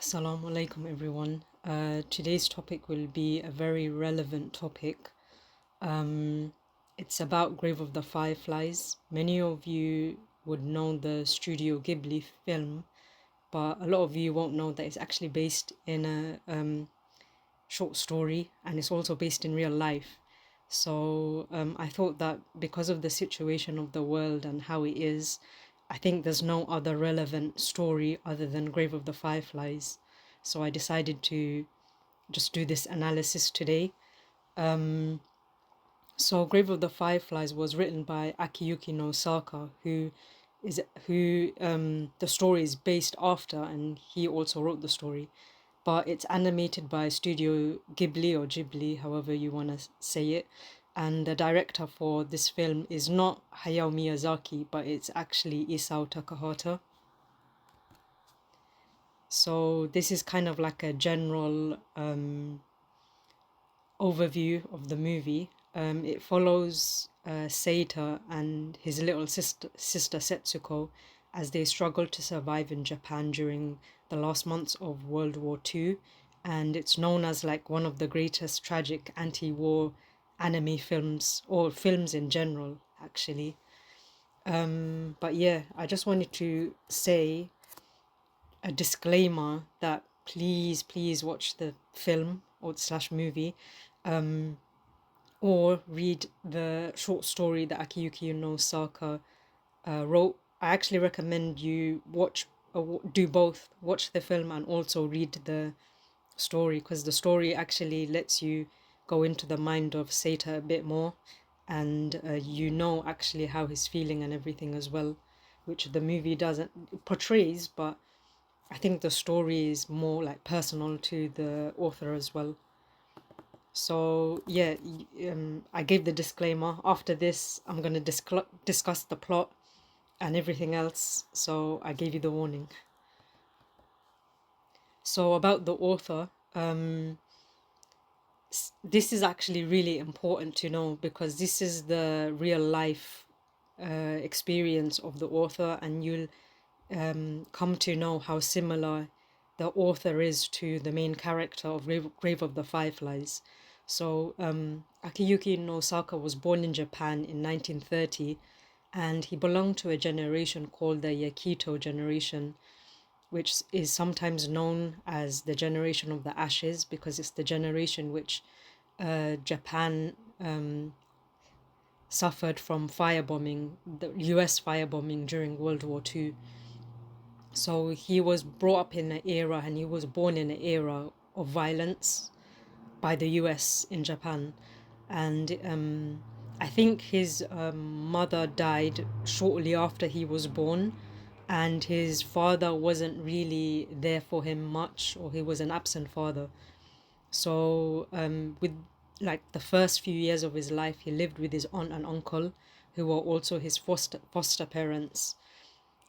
Assalamu alaikum, everyone. Today's topic will be a very relevant topic. Um, it's about Grave of the Fireflies. Many of you would know the Studio Ghibli film, but a lot of you won't know that it's actually based in a short story and it's also based in real life. So I thought that because of the situation of the world and how it is, I think there's no other relevant story other than Grave of the Fireflies. So I decided to just do this analysis today. So Grave of the Fireflies was written by Akiyuki no Saka, who the story is based after, and he also wrote the story. But it's animated by Studio Ghibli or Ghibli, however you want to say it. And the director for this film is not Hayao Miyazaki, but it's actually Isao Takahata. So this is kind of like a general overview of the movie. It follows Seita and his little sister Setsuko as they struggle to survive in Japan during the last months of World War II. And it's known as like one of the greatest tragic anti-war anime films or films in general, actually. But yeah, I just wanted to say a disclaimer that please watch the film or slash movie or read the short story that Akiyuki no Saka wrote. I actually recommend you do both, watch the film and also read the story, because the story actually lets you go into the mind of Seta a bit more, and you know actually how he's feeling and everything as well, which the movie doesn't portrays, but I think the story is more like personal to the author as well. So yeah, I gave the disclaimer. After this, I'm gonna discuss the plot and everything else. So I gave you the warning. So about the author, this is actually really important to know because this is the real life experience of the author, and you'll come to know how similar the author is to the main character of Grave of the Fireflies. So Akiyuki no Saka was born in Japan in 1930, and he belonged to a generation called the Yakito generation, which is sometimes known as the generation of the ashes because it's the generation which Japan suffered from firebombing, the US firebombing during World War II. So he was brought up in an era and he was born in an era of violence by the US in Japan. And I think his mother died shortly after he was born, and his father wasn't really there for him much, or he was an absent father. So with like the first few years of his life, he lived with his aunt and uncle, who were also his foster parents.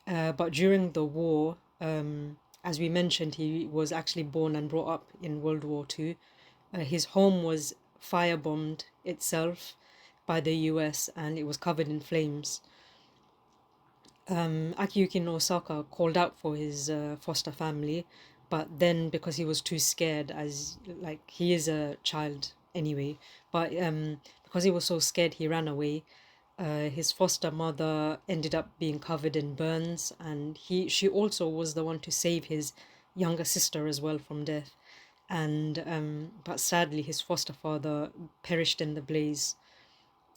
But during the war, as we mentioned, he was actually born and brought up in World War II. His home was firebombed itself by the US and it was covered in flames. Akiyuki no Osaka called out for his foster family, but then because he was too scared, as like he is a child anyway, but because he was so scared, he ran away. His foster mother ended up being covered in burns, and she also was the one to save his younger sister as well from death. And but sadly, his foster father perished in the blaze.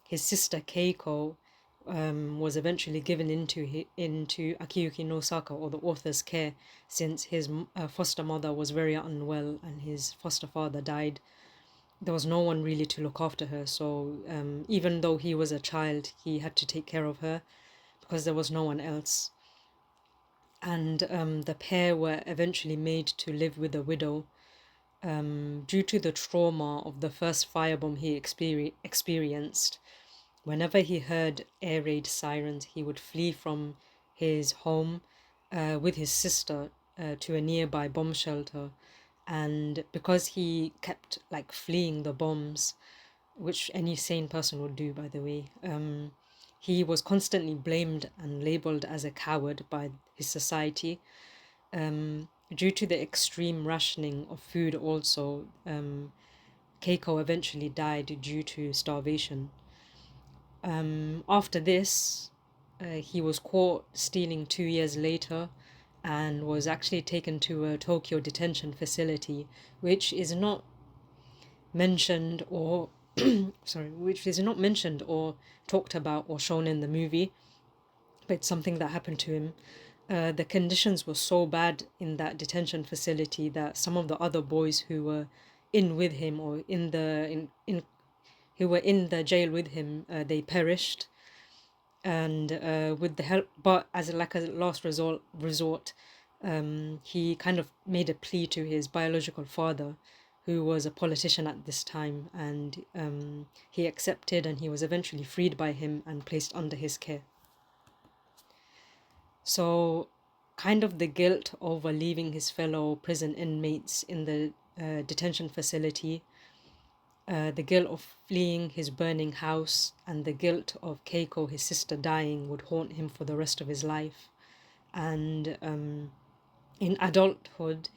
His sister Keiko was eventually given into Akiyuki no Saka, or the author's care, since his foster mother was very unwell and his foster father died. There was no one really to look after her, so even though he was a child, he had to take care of her because there was no one else. And the pair were eventually made to live with a widow. Due to the trauma of the first firebomb he experienced, whenever he heard air raid sirens, he would flee from his home with his sister to a nearby bomb shelter. And because he kept like fleeing the bombs, which any sane person would do, by the way, he was constantly blamed and labeled as a coward by his society. due to the extreme rationing of food also, Keiko eventually died due to starvation. After this, he was caught stealing 2 years later and was actually taken to a Tokyo detention facility, which is not mentioned or which is not mentioned or talked about or shown in the movie, but it's something that happened to him. The conditions were so bad in that detention facility that some of the other boys who were in with him or in who were in the jail with him, they perished. And with the help, but as like a last resort, he kind of made a plea to his biological father, who was a politician at this time, and he accepted, and he was eventually freed by him and placed under his care. So, kind of the guilt over leaving his fellow prison inmates in the detention facility, the guilt of fleeing his burning house, and the guilt of Keiko, his sister, dying would haunt him for the rest of his life. And in adulthood,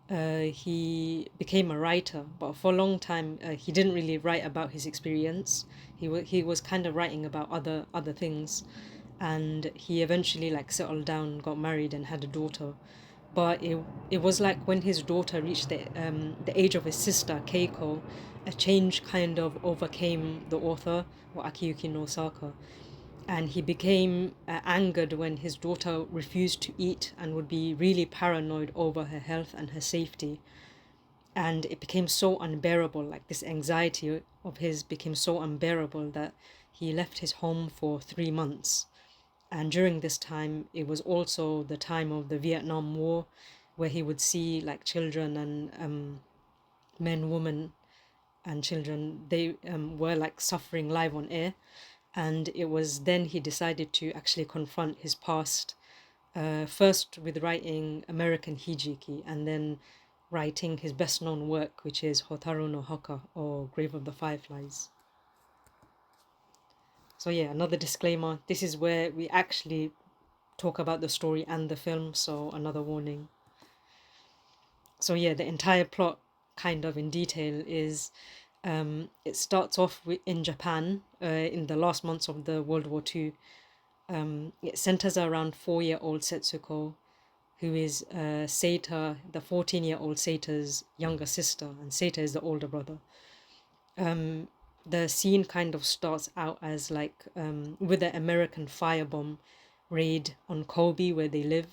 he became a writer, but for a long time he didn't really write about his experience. He was kind of writing about other things, and he eventually like settled down, got married, and had a daughter. But it was like when his daughter reached the age of his sister Keiko, a change kind of overcame the author, or Akiyuki no Saka, and he became angered when his daughter refused to eat and would be really paranoid over her health and her safety. And it became so unbearable, like this anxiety of his became so unbearable that he left his home for 3 months. And during this time, it was also the time of the Vietnam War, where he would see like children and men, women, and children, they were like suffering live on air. And it was then he decided to actually confront his past, first with writing American Hijiki, and then writing his best known work, which is Hotaru no Haka, or Grave of the Fireflies. So, yeah, another disclaimer, this is where we actually talk about the story and the film, so another warning. So, yeah, the entire plot, kind of in detail, is it starts off in Japan in the last months of the World War II. It centers around 4-year-old Setsuko, who is Seita, the 14-year-old Seita's younger sister, and Seita is the older brother. The scene kind of starts out as like with the American firebomb raid on Kobe, where they live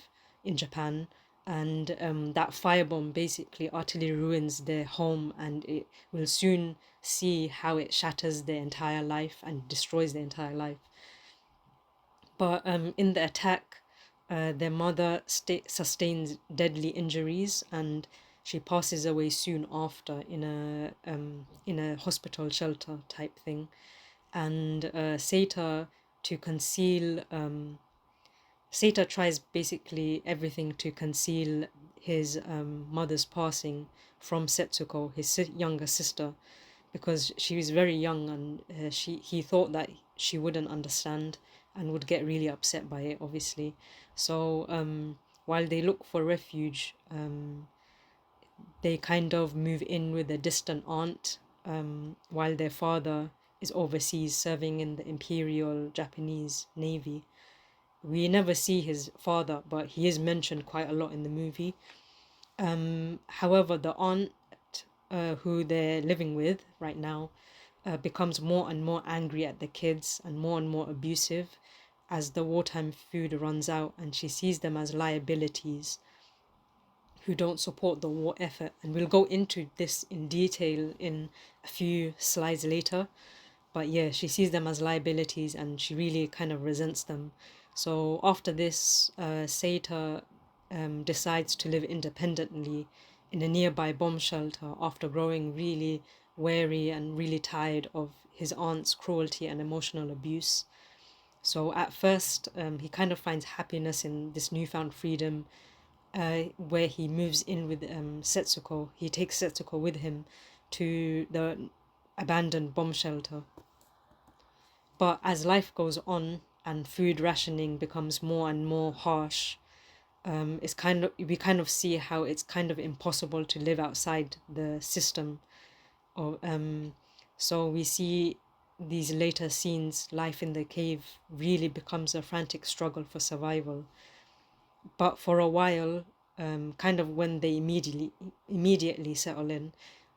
in Japan, and that firebomb basically utterly ruins their home, and it will soon see how it shatters their entire life and destroys their entire life. But in the attack, their mother sustains deadly injuries, and she passes away soon after in a hospital shelter type thing. And Seita, to conceal, Seita tries basically everything to conceal his mother's passing from Setsuko, his younger sister, because she was very young, and he thought that she wouldn't understand and would get really upset by it, obviously. So while they look for refuge, they kind of move in with a distant aunt, while their father is overseas serving in the Imperial Japanese Navy. We never see his father, but he is mentioned quite a lot in the movie. However, the aunt who they're living with right now becomes more and more angry at the kids and more abusive as the wartime food runs out, and she sees them as liabilities who don't support the war effort. And we'll go into this in detail in a few slides later. But yeah, she sees them as liabilities and she really kind of resents them. So after this, Seita decides to live independently in a nearby bomb shelter after growing really weary and really tired of his aunt's cruelty and emotional abuse. So at first, he kind of finds happiness in this newfound freedom, where he moves in with Setsuko. He takes Setsuko with him to the abandoned bomb shelter. But as life goes on and food rationing becomes more and more harsh, it's kind of we kind of see how it's kind of impossible to live outside the system. Or so we see these later scenes, life in the cave really becomes a frantic struggle for survival. But for a while, kind of when they immediately settle in,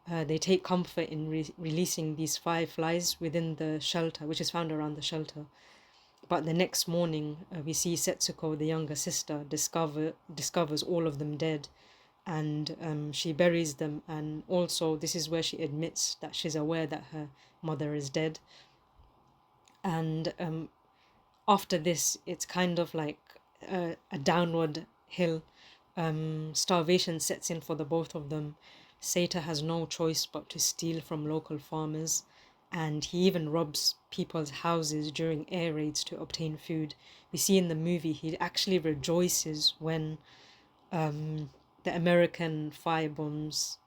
they take comfort in releasing these fireflies within the shelter, which is found around the shelter. But the next morning, we see Setsuko, the younger sister, discovers all of them dead, and she buries them. And also, this is where she admits that she's aware that her mother is dead. And after this, it's kind of like a downward hill. Starvation sets in for the both of them. Seta has no choice but to steal from local farmers, and he even robs people's houses during air raids to obtain food. We see in the movie he actually rejoices when the American firebombs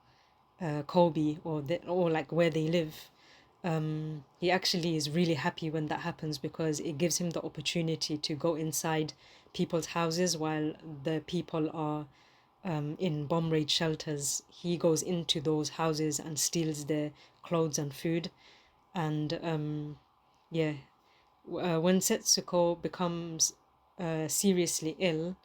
Kobe, or like where they live. He actually is really happy when that happens because it gives him the opportunity to go inside people's houses while the people are in bomb raid shelters. He goes into those houses and steals their clothes and food. And yeah, when Setsuko becomes seriously ill,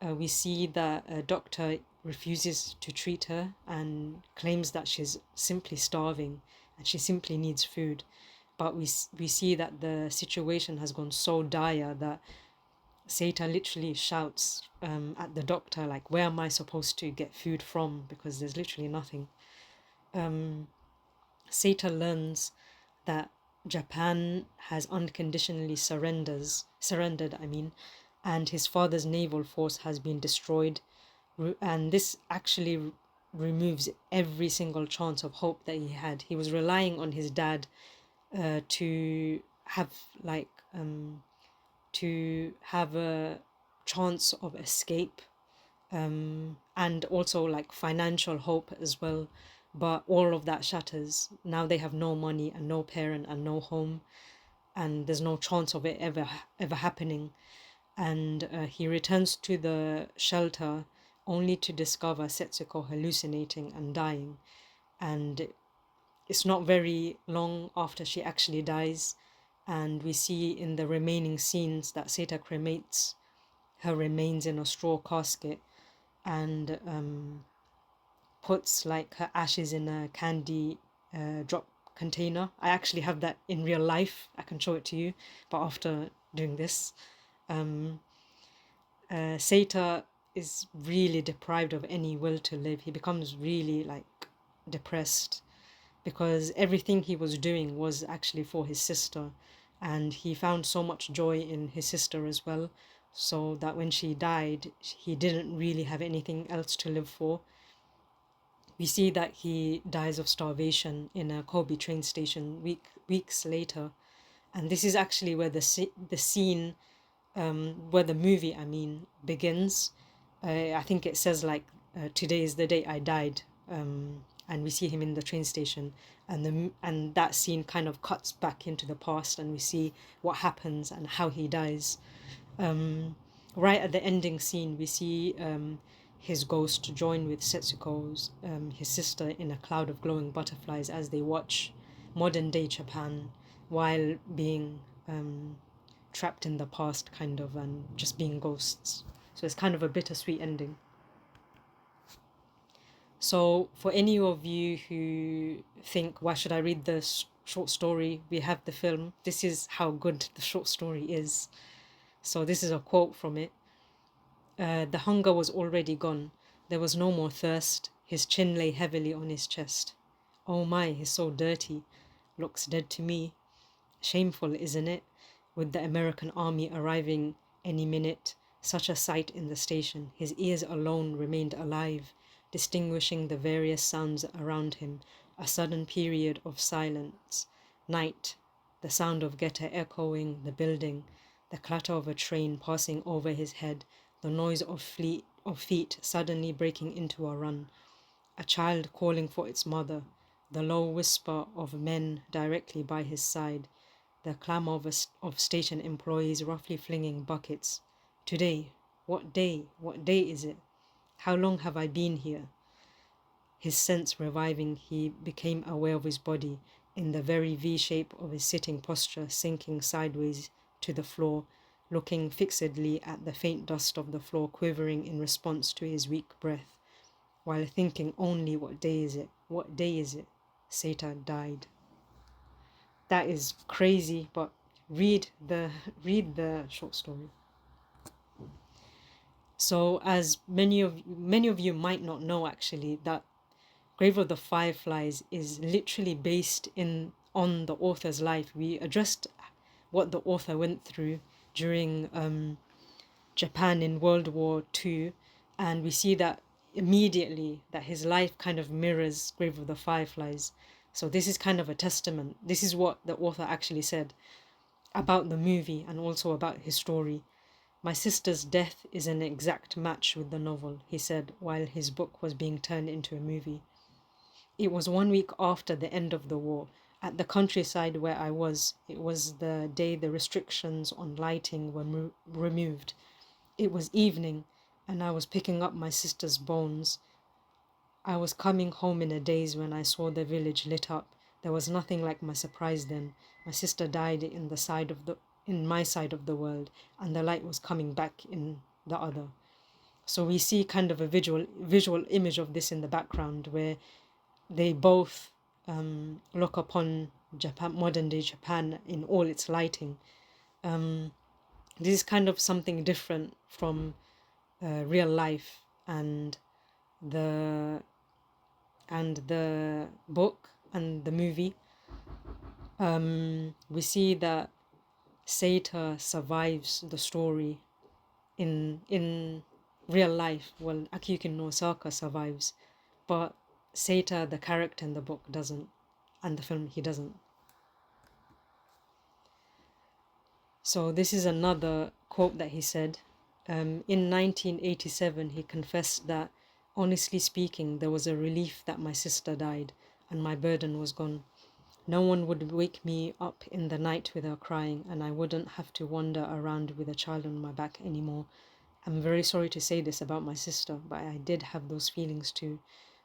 we see that a doctor refuses to treat her and claims that she's simply starving and she simply needs food. But we see that the situation has gone so dire that Seta literally shouts at the doctor, like, "Where am I supposed to get food from? Because there's literally nothing." Seta learns that Japan has unconditionally surrendered, and his father's naval force has been destroyed, and this actually removes every single chance of hope that he had. He was relying on his dad to have like to have a chance of escape, and also like financial hope as well. But all of that shatters. Now they have no money and no parent and no home, and there's no chance of it ever happening. And he returns to the shelter only to discover Setsuko hallucinating and dying. And it's not very long after she actually dies, and we see in the remaining scenes that Seta cremates her remains in a straw casket and puts like her ashes in a candy drop container. I actually have that in real life. I can show it to you, but after doing this, Seta is really deprived of any will to live. He becomes really like depressed because everything he was doing was actually for his sister, and he found so much joy in his sister as well, so that when she died he didn't really have anything else to live for. We see that he dies of starvation in a Kobe train station weeks later, and this is actually where the scene where the movie begins. I think it says like today is the day I died, and we see him in the train station, and that scene kind of cuts back into the past, and we see what happens and how he dies. Right at the ending scene, we see his ghost join with Setsuko's, his sister, in a cloud of glowing butterflies as they watch modern day Japan while being trapped in the past, kind of, and just being ghosts. So it's kind of a bittersweet ending. So, for any of you who think, why should I read the short story? We have the film. This is how good the short story is. So, this is a quote from it. The hunger was already gone. There was no more thirst. His chin lay heavily on his chest. Oh my, he's so dirty. Looks dead to me. Shameful, isn't it? With the American army arriving any minute, such a sight in the station. His ears alone remained alive, distinguishing the various sounds around him. A sudden period of silence. Night. The sound of Geta echoing the building. The clatter of a train passing over his head. The noise of feet suddenly breaking into a run. A child calling for its mother. The low whisper of men directly by his side. The clamor of station employees roughly flinging buckets. Today, What day? What day is it? How long have I been here? His sense reviving, he became aware of his body in the very V shape of his sitting posture, sinking sideways to the floor, looking fixedly at the faint dust of the floor quivering in response to his weak breath, while thinking only, what day is it? What day is it? Seta died. That is crazy, but read the short story. So, as many of you might not know, actually, that Grave of the Fireflies is literally based in on the author's life. We addressed what the author went through during Japan in World War II, and we see that immediately that his life kind of mirrors Grave of the Fireflies. So this is kind of a testament. This is what the author actually said about the movie and also about his story. My sister's death is an exact match with the novel, he said while his book was being turned into a movie. It was 1 week after the end of the war. At the countryside where I was, it was the day the restrictions on lighting were removed. It was evening, and I was picking up my sister's bones. I was coming home in a daze when I saw the village lit up. There was nothing like my surprise then. My sister died in my side of the world, and the light was coming back in the other. So we see kind of a visual image of this in the background, where they both look upon Japan, modern day Japan, in all its lighting. This is kind of something different from real life and the book and the movie. We see that Seta survives the story in real life. Well, Akiyuki no Osaka survives, but Seta, the character in the book, doesn't, and the film, he doesn't. So this is another quote that he said. In 1987, he confessed that, honestly speaking, there was a relief that my sister died and my burden was gone. No one would wake me up in the night with her crying, and I wouldn't have to wander around with a child on my back anymore. I'm very sorry to say this about my sister, but I did have those feelings too.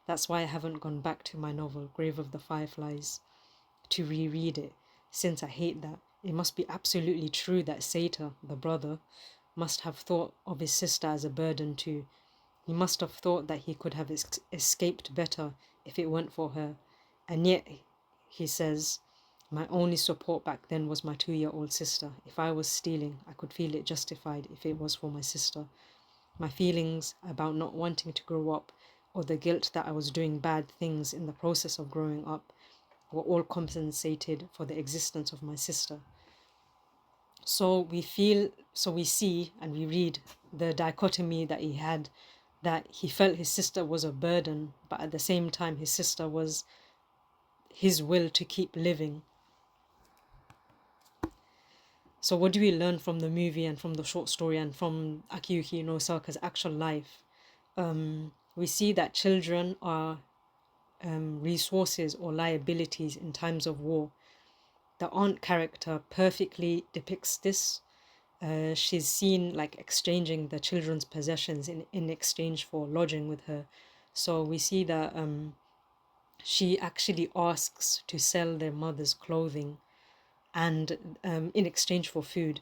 That's why I haven't gone back to my novel, Grave of the Fireflies, to reread it, since I hate that. It must be absolutely true that Seta, the brother, must have thought of his sister as a burden too. He must have thought that he could have escaped better if it weren't for her. And yet, he says, my only support back then was my 2-year-old sister. If I was stealing, I could feel it justified if it was for my sister. My feelings about not wanting to grow up, or the guilt that I was doing bad things in the process of growing up, were all compensated for the existence of my sister. So we see and we read the dichotomy that he had, that he felt his sister was a burden, but at the same time his sister was his will to keep living. So what do we learn from the movie and from the short story and from Akiyuki no Osaka's actual life? We see that children are resources or liabilities in times of war. The aunt character perfectly depicts this. She's seen like exchanging the children's possessions in exchange for lodging with her. So we see that she actually asks to sell their mother's clothing and in exchange for food.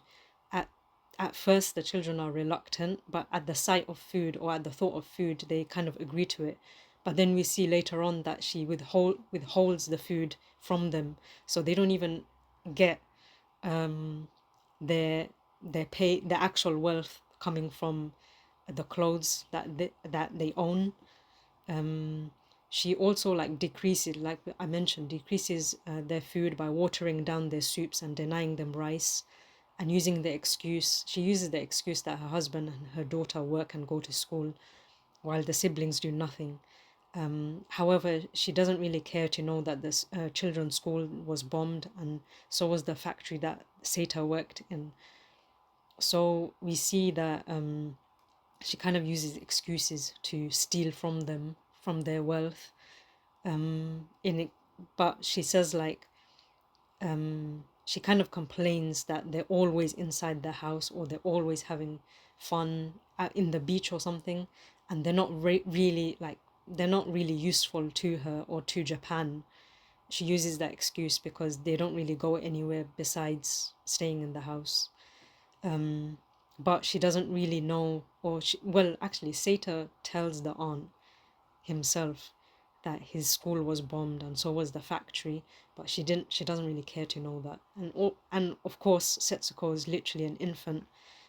At first, the children are reluctant, but at the sight of food or at the thought of food, they kind of agree to it. But then we see later on that she withholds the food from them, so they don't even get their their actual wealth coming from the clothes that they own. She also like decreases, like I mentioned, decreases their food by watering down their soups and denying them rice, and she uses the excuse that her husband and her daughter work and go to school while the siblings do nothing. However, she doesn't really care to know that this children's school was bombed, and so was the factory that Seta worked in. So we see that she kind of uses excuses to steal from them, from their wealth. In it, but she says like she kind of complains that they're always inside the house, or they're always having fun out in the beach or something, and they're not really useful to her or to Japan. She uses that excuse because they don't really go anywhere besides staying in the house. But she doesn't really know, well, actually, Seta tells the aunt himself that his school was bombed and so was the factory, but she doesn't really care to know that. And of course, Setsuko is literally an infant.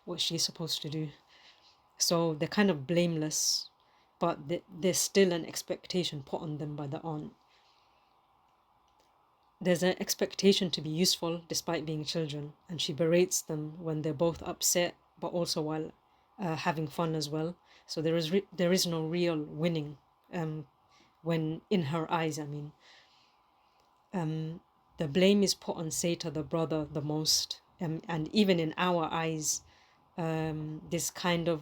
What's she supposed to do? So they're kind of blameless, but there's still an expectation put on them by the aunt. There's an expectation to be useful despite being children, and she berates them when they're both upset, but also while having fun as well. So there is no real winning, when in her eyes. I mean, the blame is put on Seta, the brother, the most, and even in our eyes, this kind of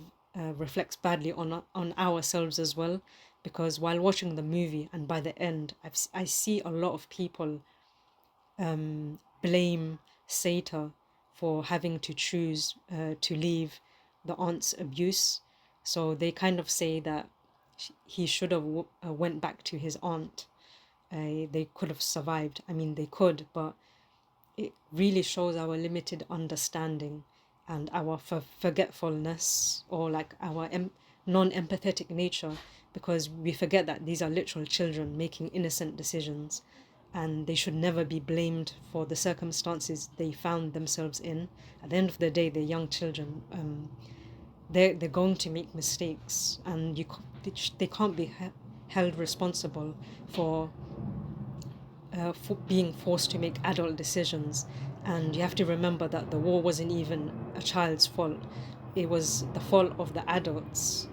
reflects badly on ourselves as well, because while watching the movie and by the end, I see a lot of people blame Seta for having to choose to leave the aunt's abuse. So they kind of say that he should have went back to his aunt. They could have survived. I mean, they could, but it really shows our limited understanding and our forgetfulness, or like our non-empathetic nature, because we forget that these are literal children making innocent decisions, and they should never be blamed for the circumstances they found themselves in. At the end of the day, they're young children. They're going to make mistakes, and they can't be held responsible for being forced to make adult decisions. And you have to remember that the war wasn't even a child's fault; it was the fault of the adults.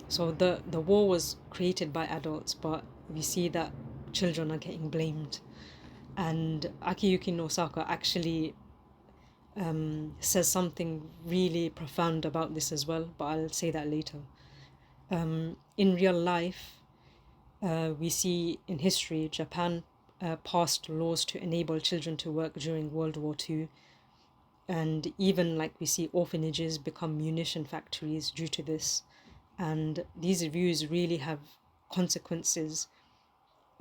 So the war was created by adults, but we see that children are getting blamed. And Akiyuki no Saka actually says something really profound about this as well, but I'll say that later. In real life, we see in history Japan passed laws to enable children to work during World War II, and even like we see orphanages become munition factories due to this. And these views really have consequences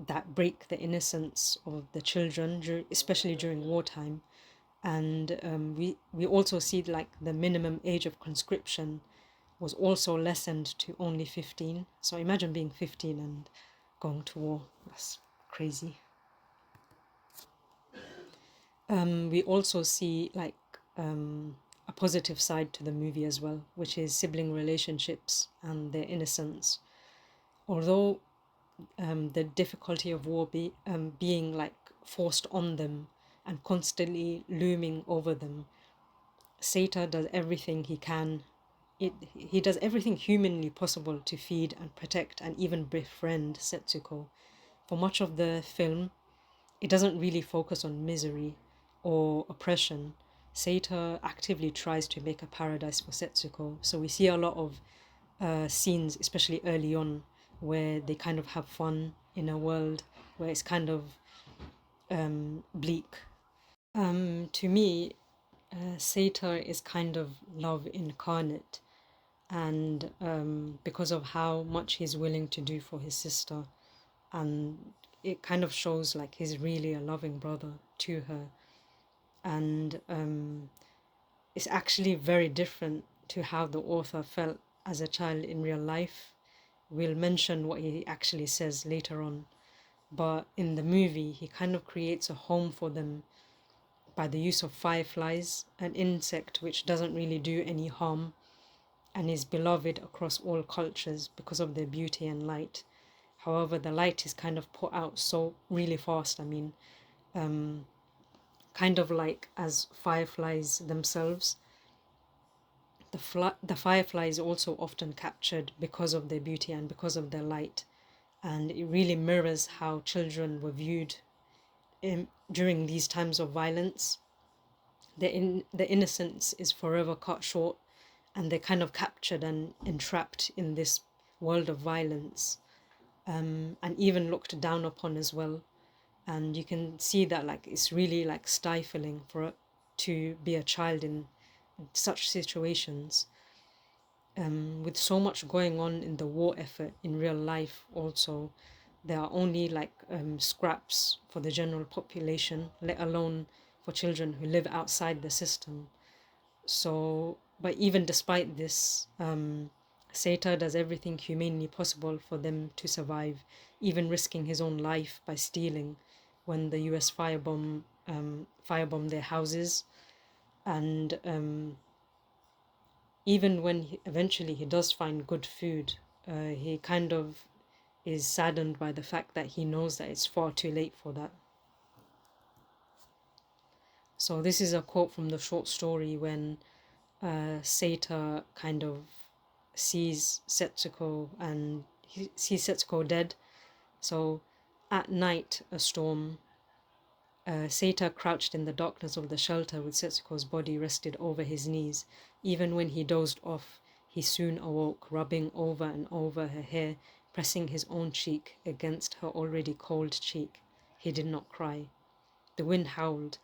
that break the innocence of the children, especially during wartime. And we also see like the minimum age of conscription was also lessened to only 15. So imagine being 15 and going to war. That's crazy. We also see like a positive side to the movie as well, which is sibling relationships and their innocence. Although the difficulty of war being like forced on them and constantly looming over them, Seta does everything he can. He does everything humanly possible to feed and protect and even befriend Setsuko. For much of the film, it doesn't really focus on misery or oppression. Seta actively tries to make a paradise for Setsuko. So we see a lot of scenes, especially early on, where they kind of have fun in a world where it's kind of bleak. To me, Seta is kind of love incarnate, and because of how much he's willing to do for his sister, and it kind of shows like he's really a loving brother to her. And it's actually very different to how the author felt as a child in real life. We'll mention what he actually says later on, but in the movie he kind of creates a home for them by the use of fireflies, an insect which doesn't really do any harm and is beloved across all cultures because of their beauty and light. However, the light is kind of put out so really fast. I mean, kind of like as fireflies themselves. The firefly is also often captured because of their beauty and because of their light, and it really mirrors how children were viewed during these times of violence. The innocence is forever cut short, and they're kind of captured and entrapped in this world of violence, and even looked down upon as well. And you can see that like it's really like stifling for to be a child in such situations, with so much going on in the war effort in real life. Also, there are only like scraps for the general population, let alone for children who live outside the system. So, but even despite this, Seta does everything humanely possible for them to survive, even risking his own life by stealing when the US firebombed their houses. And even when eventually he does find good food, he kind of is saddened by the fact that he knows that it's far too late for that. So this is a quote from the short story when Seta kind of sees Setsuko and he sees Setsuko dead. So at night, a storm. Seta crouched in the darkness of the shelter with Setsuko's body rested over his knees. Even when he dozed off, he soon awoke, rubbing over and over her hair, pressing his own cheek against her already cold cheek. He did not cry. The wind howled.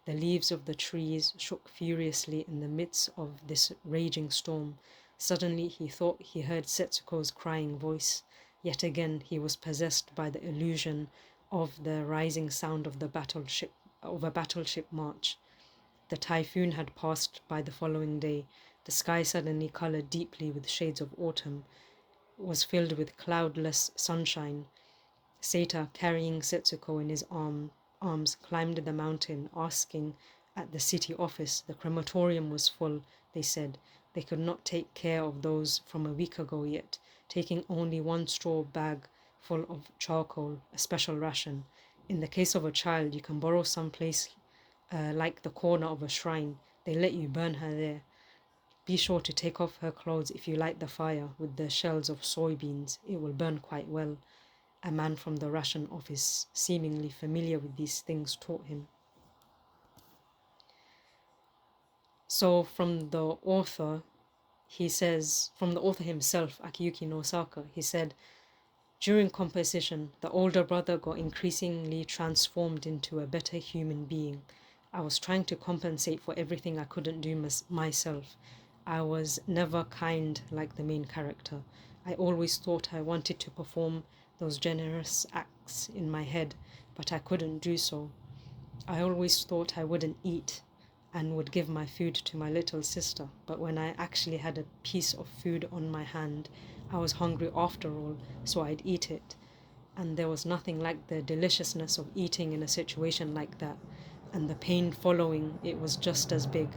The leaves of the trees shook furiously in the midst of this raging storm. Suddenly he thought he heard Setsuko's crying voice. Yet again he was possessed by the illusion of the rising sound of a battleship march. The typhoon had passed by the following day. The sky suddenly colored deeply with shades of autumn, was filled with cloudless sunshine. Seta, carrying Setsuko in his arms, climbed the mountain, asking at the city office. The crematorium was full, they said. They could not take care of those from a week ago yet, taking only one straw bag full of charcoal, a special ration. In the case of a child, you can borrow some place like the corner of a shrine. They let you burn her there. Be sure to take off her clothes if you light the fire with the shells of soybeans. It will burn quite well. A man from the ration office, seemingly familiar with these things, taught him. So from the author himself, Akiyuki no Osaka, he said, during composition, the older brother got increasingly transformed into a better human being. I was trying to compensate for everything I couldn't do myself. I was never kind like the main character. I always thought I wanted to perform those generous acts in my head, but I couldn't do so. I always thought I wouldn't eat and would give my food to my little sister, but when I actually had a piece of food on my hand, I was hungry after all, so I'd eat it. And there was nothing like the deliciousness of eating in a situation like that, and the pain following it was just as big.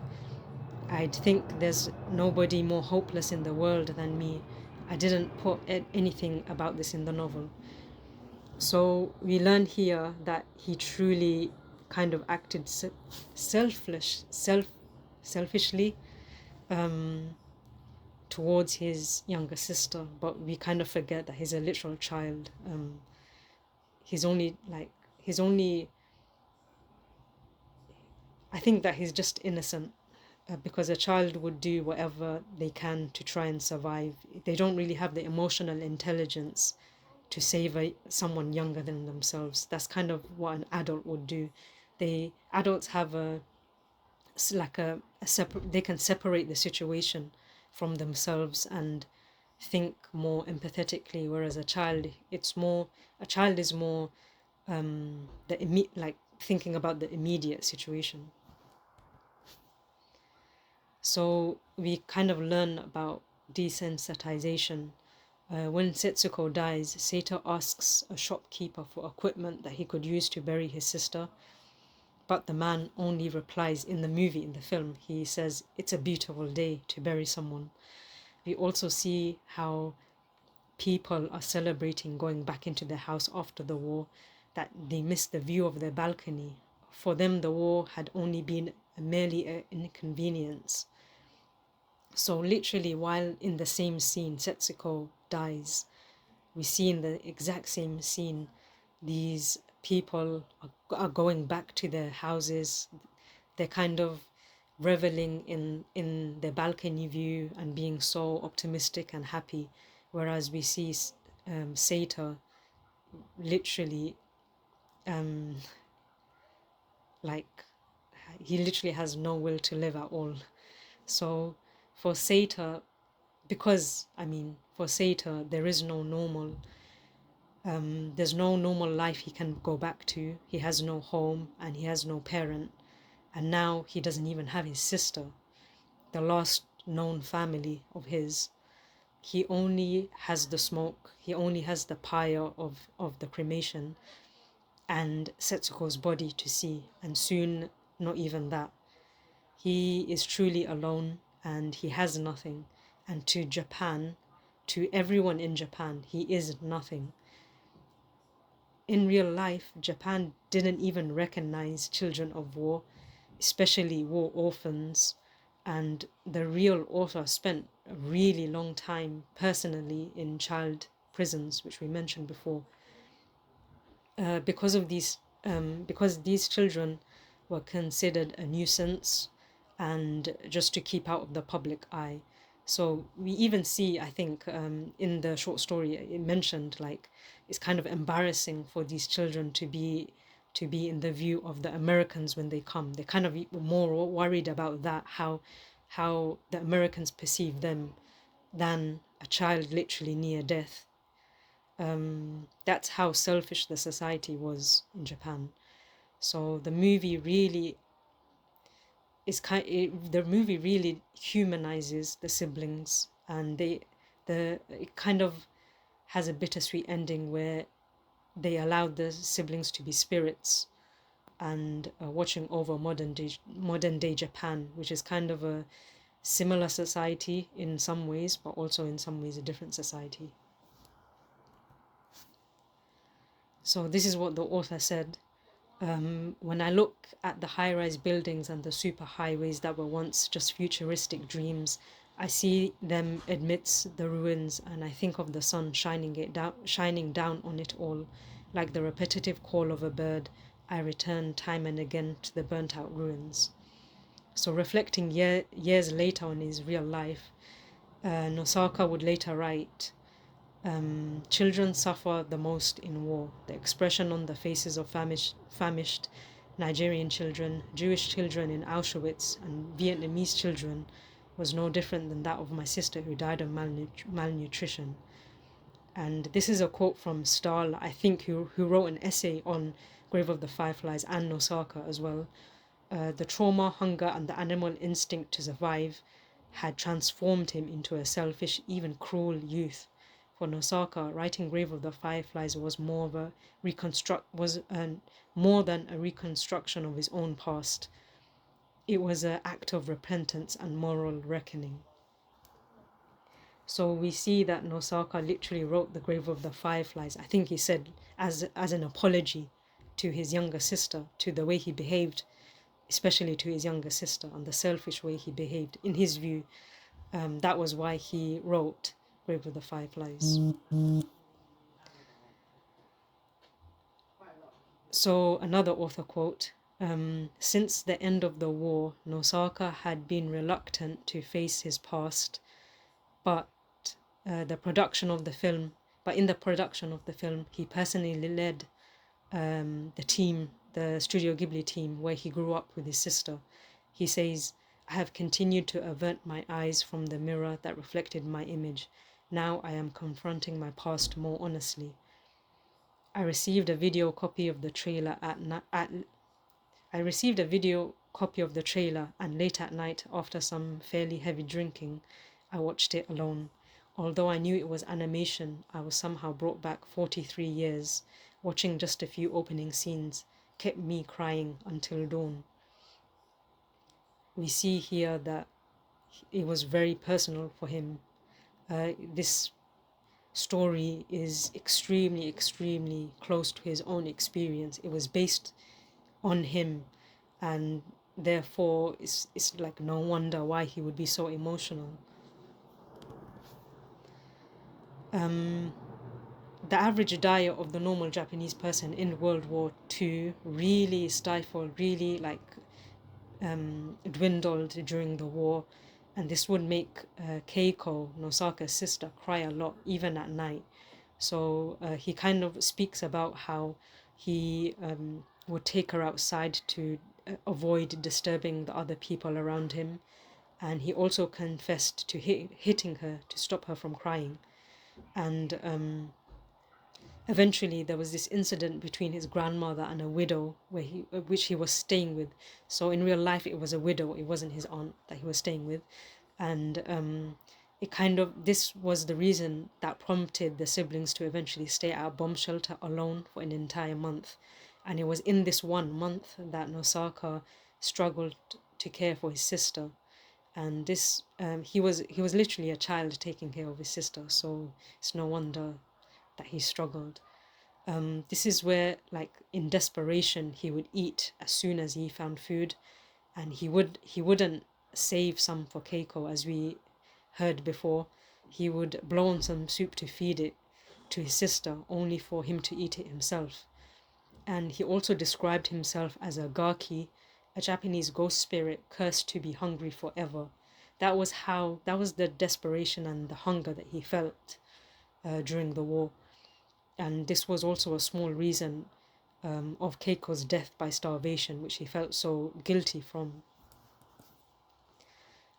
I'd think there's nobody more hopeless in the world than me. I didn't put anything about this in the novel. So we learn here that he truly kind of acted selfishly towards his younger sister, but we kind of forget that he's a literal child. He's only like he's only I think that he's just innocent, because a child would do whatever they can to try and survive. They don't really have the emotional intelligence to save someone younger than themselves. That's kind of what an adult would do. Adults have they can separate the situation from themselves and think more empathetically, whereas a child is more like thinking about the immediate situation. So we kind of learn about desensitization. When Setsuko dies, Seta asks a shopkeeper for equipment that he could use to bury his sister, but the man only replies in the film, he says, "It's a beautiful day to bury someone." We also see how people are celebrating going back into their house after the war, that they missed the view of their balcony. For them, the war had only been merely an inconvenience. So literally, while in the same scene, Setsuko dies, we see in the exact same scene, these people are going back to their houses. They're kind of reveling in their balcony view and being so optimistic and happy, whereas we see Seta literally um, like he literally has no will to live at all. So for Sata, because I mean, for Sata, there is no normal. There's no normal life he can go back to. He has no home and he has no parent. And now he doesn't even have his sister, the last known family of his. He only has the smoke, he only has the pyre of the cremation and Setsuko's body to see. And soon, not even that. He is truly alone and he has nothing. And to Japan, to everyone in Japan, he is nothing. In real life, Japan didn't even recognize children of war, especially war orphans. And the real author spent a really long time personally in child prisons, which we mentioned before, because of these, because these children were considered a nuisance and just to keep out of the public eye. So we even see, I think, in the short story it mentioned, like it's kind of embarrassing for these children to be in the view of the Americans when they come. They kind of were more worried about that, how the Americans perceive them, than a child literally near death. That's how selfish the society was in Japan. So the movie really the movie really humanizes the siblings, and it kind of has a bittersweet ending where they allowed the siblings to be spirits and watching over modern day Japan, which is kind of a similar society in some ways, but also in some ways a different society. So this is what the author said. When I look at the high-rise buildings and the superhighways that were once just futuristic dreams, I see them amidst the ruins, and I think of the sun shining down on it all, like the repetitive call of a bird. I return time and again to the burnt-out ruins. So, reflecting years later on his real life, Nosaka would later write, children suffer the most in war. The expression on the faces of famished Nigerian children, Jewish children in Auschwitz, and Vietnamese children was no different than that of my sister who died of malnutrition. And this is a quote from Stahl, I think, who wrote an essay on Grave of the Fireflies and Nosaka as well. The trauma, hunger, and the animal instinct to survive had transformed him into a selfish, even cruel youth. For Nosaka, writing Grave of the Fireflies was more than a reconstruction of his own past. It was an act of repentance and moral reckoning. So we see that Nosaka literally wrote the Grave of the Fireflies. I think he said as an apology to his younger sister, to the way he behaved, especially to his younger sister, and the selfish way he behaved. In his view, that was why he wrote Grave of the Fireflies. So another author quote, since the end of the war, Nosaka had been reluctant to face his past, but the production of the film, but in the production of the film, he personally led the team, the Studio Ghibli team, where he grew up with his sister. He says, I have continued to avert my eyes from the mirror that reflected my image. Now I am confronting my past more honestly. I received a video copy of the trailer I received a video copy of the trailer, and late at night, after some fairly heavy drinking, I watched it alone. Although I knew it was animation, I was somehow brought back 43 years. Watching just a few opening scenes kept me crying until dawn. We see here that it was very personal for him. This story is extremely, extremely close to his own experience. It was based on him, and therefore it's like no wonder why he would be so emotional. The average diet of the normal Japanese person in World War II really stifled, really dwindled during the war, and this would make Keiko, Nosaka's sister, cry a lot, even at night. So he kind of speaks about how he would take her outside to avoid disturbing the other people around him. And he also confessed to hitting her to stop her from crying. And eventually there was this incident between his grandmother and a widow which he was staying with. So in real life it was a widow, it wasn't his aunt that he was staying with. And it kind of, this was the reason that prompted the siblings to eventually stay at a bomb shelter alone for an entire month. And it was in this 1 month that Nosaka struggled to care for his sister. And this he was literally a child taking care of his sister, so it's no wonder that he struggled. This is where, like, in desperation, he would eat as soon as he found food, and he wouldn't save some for Keiko, as we heard before. He would blow on some soup to feed it to his sister, only for him to eat it himself. And he also described himself as a gaki, a Japanese ghost spirit cursed to be hungry forever. That was the desperation and the hunger that he felt during the war. And this was also a small reason of Keiko's death by starvation, which he felt so guilty from.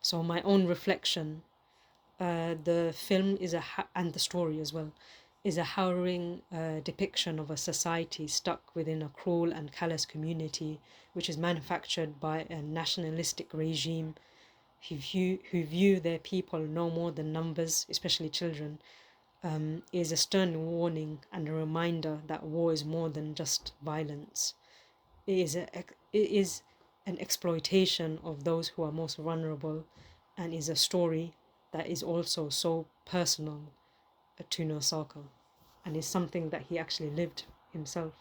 So my own reflection, the film and the story as well, is a harrowing depiction of a society stuck within a cruel and callous community, which is manufactured by a nationalistic regime who view their people no more than numbers, especially children. Is a stern warning and a reminder that war is more than just violence. It is an exploitation of those who are most vulnerable, and is a story that is also so personal to Nosaka, and is something that he actually lived himself.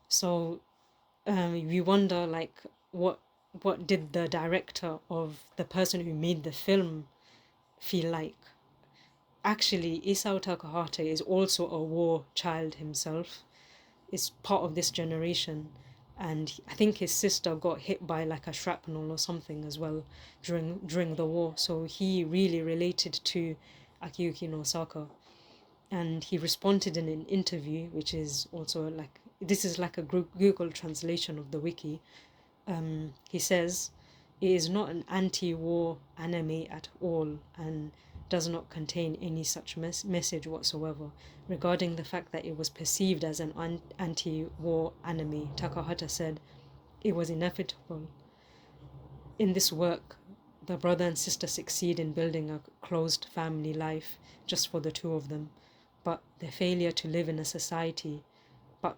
So we wonder, like, what did the director, of the person who made the film, feel like? Actually, Isao Takahata is also a war child himself. Is part of this generation, and I think his sister got hit by like a shrapnel or something as well during the war. So he really related to Akiyuki Nosaka, and he responded in an interview, which is also like, this is like a Google translation of the wiki. He says, "It is not an anti-war anime at all, and does not contain any such message whatsoever. Regarding the fact that it was perceived as an anti-war anime, Takahata said, it was inevitable. In this work, the brother and sister succeed in building a closed family life just for the two of them, but their failure to live in a society but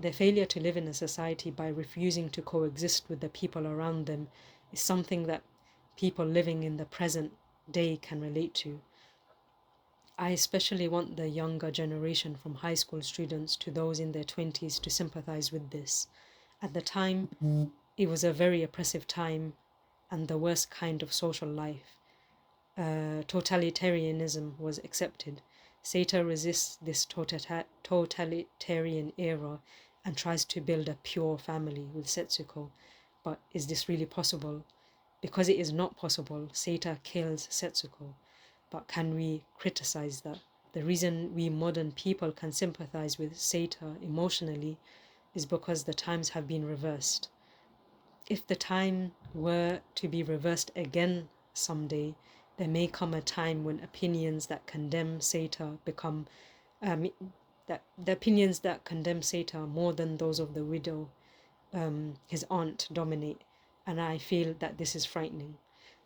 their failure to live in a society by refusing to coexist with the people around them is something that people living in the present day can relate to. I especially want the younger generation, from high school students to those in their 20s, to sympathize with this. At the time, it was a very oppressive time and the worst kind of social life. Totalitarianism was accepted. Seita resists this totalitarian era and tries to build a pure family with Setsuko. But is this really possible? Because it is not possible, Seita kills Setsuko. But can we criticize that? The reason we modern people can sympathize with Seita emotionally is because the times have been reversed. If the time were to be reversed again someday, there may come a time when opinions that condemn Seita become that the opinions that condemn Seita more than those of the widow, his aunt, dominate, and I feel that this is frightening.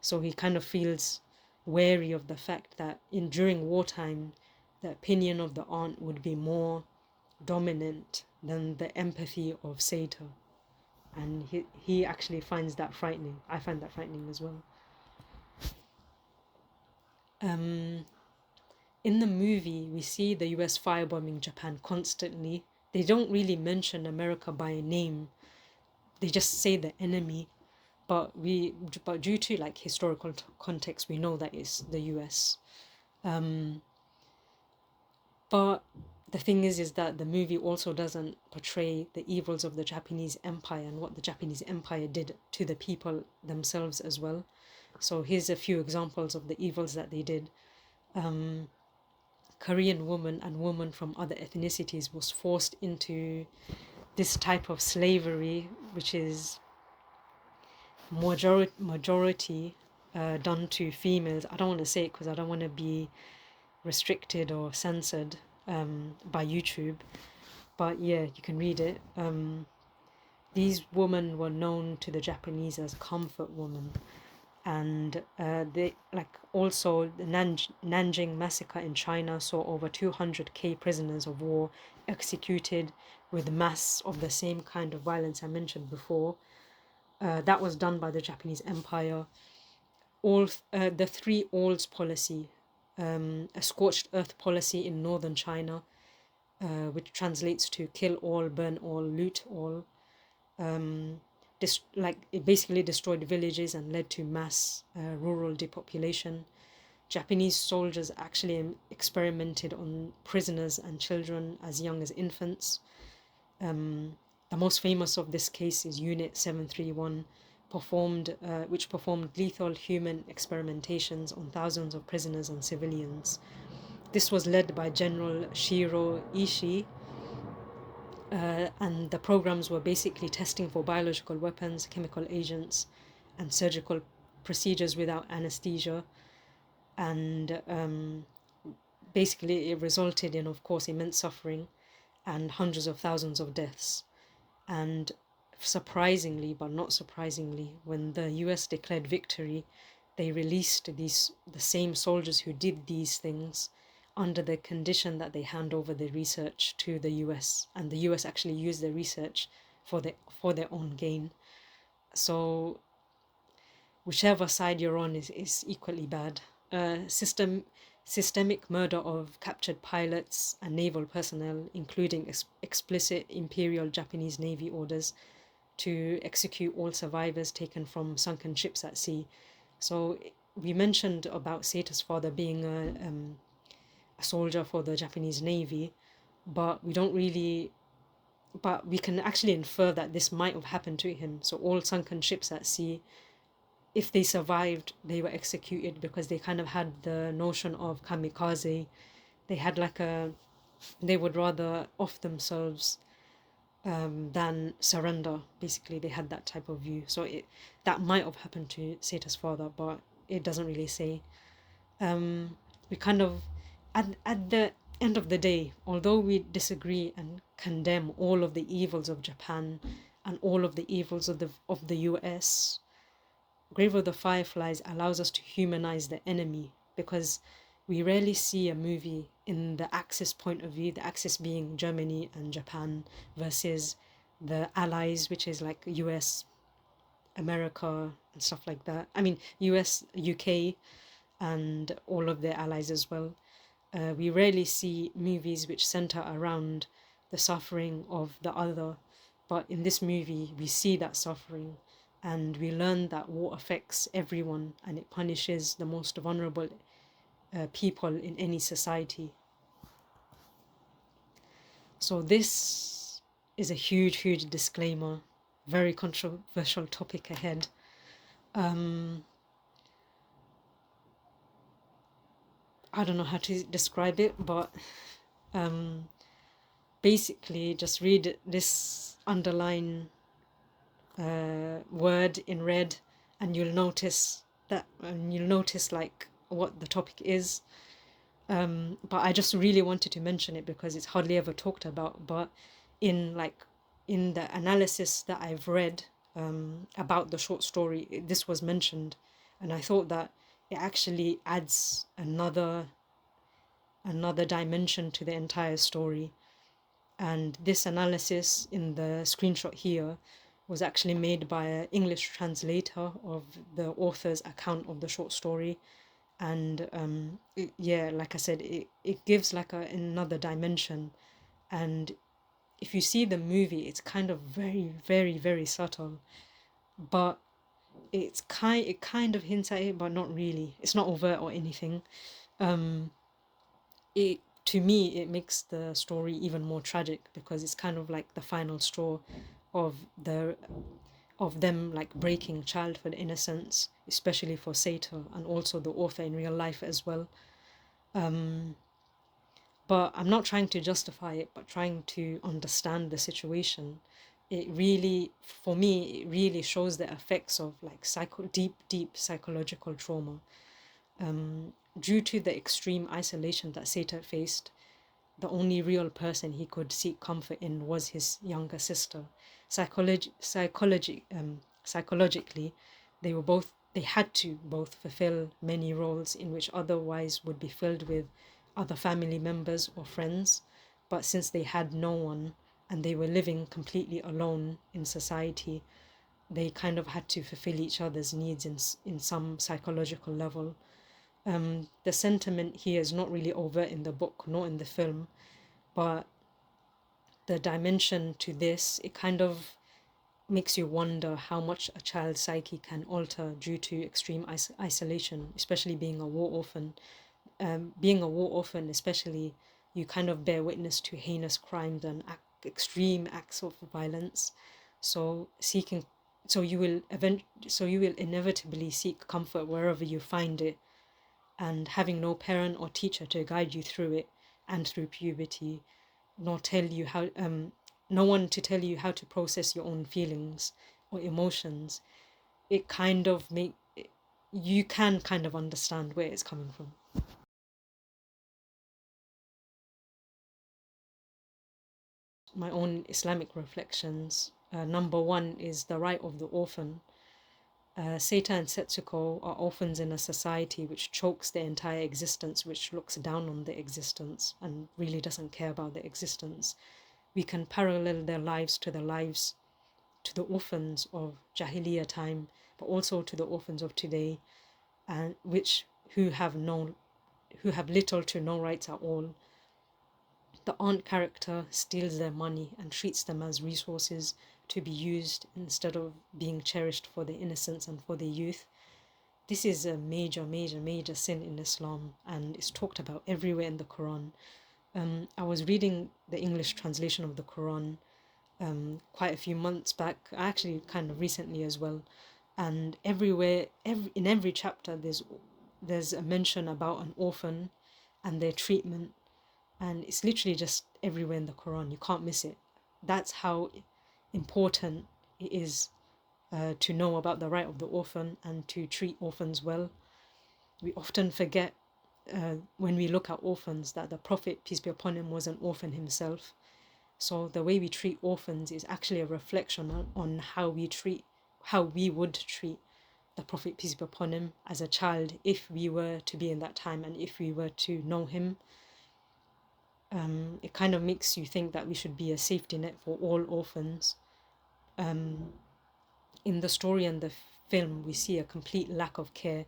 So he kind of feels wary of the fact that during wartime, the opinion of the aunt would be more dominant than the empathy of Seita, and he actually finds that frightening. I find that frightening as well. In the movie, we see the US firebombing Japan constantly. They don't really mention America by name. They just say the enemy, but due to like historical context, we know that it's the US. But the thing is that the movie also doesn't portray the evils of the Japanese Empire and what the Japanese Empire did to the people themselves as well. So here's a few examples of the evils that they did. Korean woman and women from other ethnicities was forced into this type of slavery, which is majority done to females. I don't want to say it because I don't want to be restricted or censored by YouTube, but yeah, you can read it. These women were known to the Japanese as comfort women, and they like also the Nanjing massacre in China saw over 200k prisoners of war executed with mass of the same kind of violence I mentioned before. That was done by the Japanese Empire. The three alls policy, a scorched earth policy in northern China, which translates to kill all, burn all, loot all. It basically destroyed villages and led to mass rural depopulation. Japanese soldiers actually experimented on prisoners and children as young as infants. The most famous of this case is Unit 731, which performed lethal human experimentations on thousands of prisoners and civilians. This was led by General Shiro Ishii, and the programs were basically testing for biological weapons, chemical agents, and surgical procedures without anesthesia. And basically, it resulted in, of course, immense suffering and hundreds of thousands of deaths. And surprisingly, but not surprisingly, when the US declared victory, they released the same soldiers who did these things under the condition that they hand over the research to the US, and the US actually used the research for their own gain. So whichever side you're on is equally bad. Systemic murder of captured pilots and naval personnel, including explicit Imperial Japanese Navy orders to execute all survivors taken from sunken ships at sea. So we mentioned about Seto's father being a soldier for the Japanese Navy, but we can actually infer that this might have happened to him. So all sunken ships at sea, if they survived, they were executed because they kind of had the notion of kamikaze. They would rather off themselves than surrender. Basically, they had that type of view. So that might have happened to Seto's father, but it doesn't really say. We kind of, at the end of the day, although we disagree and condemn all of the evils of Japan and all of the evils of the US, Grave of the Fireflies allows us to humanize the enemy, because we rarely see a movie in the Axis point of view, the Axis being Germany and Japan versus the Allies, which is like US, America, and stuff like that. I mean, US, UK, and all of their allies as well. We rarely see movies which center around the suffering of the other, but in this movie, we see that suffering. And we learn that war affects everyone and it punishes the most vulnerable people in any society. So this is a huge, huge disclaimer. Very controversial topic ahead. I don't know how to describe it, but basically just read this underline word in red, and you'll notice like what the topic is. But I just really wanted to mention it because it's hardly ever talked about. But in the analysis that I've read about the short story, this was mentioned, and I thought that it actually adds another dimension to the entire story. And this analysis in the screenshot here was actually made by an English translator of the author's account of the short story. And like I said, it gives like another dimension. And if you see the movie, it's kind of very, very, very subtle, but it kind of hints at it, but not really. It's not overt or anything. To me, it makes the story even more tragic because it's kind of like the final straw of them like breaking childhood innocence, especially for Sato and also the author in real life as well. But I'm not trying to justify it, but trying to understand the situation. It really, for me, it really shows the effects of like deep psychological trauma. Due to the extreme isolation that Seta faced, the only real person he could seek comfort in was his younger sister. Psychologically, they had to both fulfill many roles in which otherwise would be filled with other family members or friends. But since they had no one and they were living completely alone in society, they kind of had to fulfill each other's needs in some psychological level. The sentiment here is not really overt in the book nor in the film, but the dimension to this, it kind of makes you wonder how much a child's psyche can alter due to extreme isolation, especially being a war orphan. Being a war orphan, especially, you kind of bear witness to heinous crimes and extreme acts of violence. So seeking, so you will inevitably seek comfort wherever you find it, and having no parent or teacher to guide you through it and through puberty, nor tell you how no one to tell you how to process your own feelings or emotions, it kind of make you can kind of understand where it's coming from. My own Islamic reflections, number one is the right of the orphan. Seita and Setsuko are orphans in a society which chokes their entire existence, which looks down on their existence and really doesn't care about their existence. We can parallel their lives to the orphans of Jahiliyyah time, but also to the orphans of today, and which who have little to no rights at all. The aunt character steals their money and treats them as resources to be used instead of being cherished for their innocence and for their youth. This is a major sin in Islam, and it's talked about everywhere in the Quran. I was reading the English translation of the Quran quite a few months back, actually kind of recently as well, and in every chapter there's a mention about an orphan and their treatment, and it's literally just everywhere in the Quran. You can't miss it. That's how important it is to know about the right of the orphan and to treat orphans well. We often forget when we look at orphans that the Prophet, peace be upon him, was an orphan himself. So the way we treat orphans is actually a reflection on how we would treat the Prophet, peace be upon him, as a child if we were to be in that time and if we were to know him. It kind of makes you think that we should be a safety net for all orphans. In the story and the film, we see a complete lack of care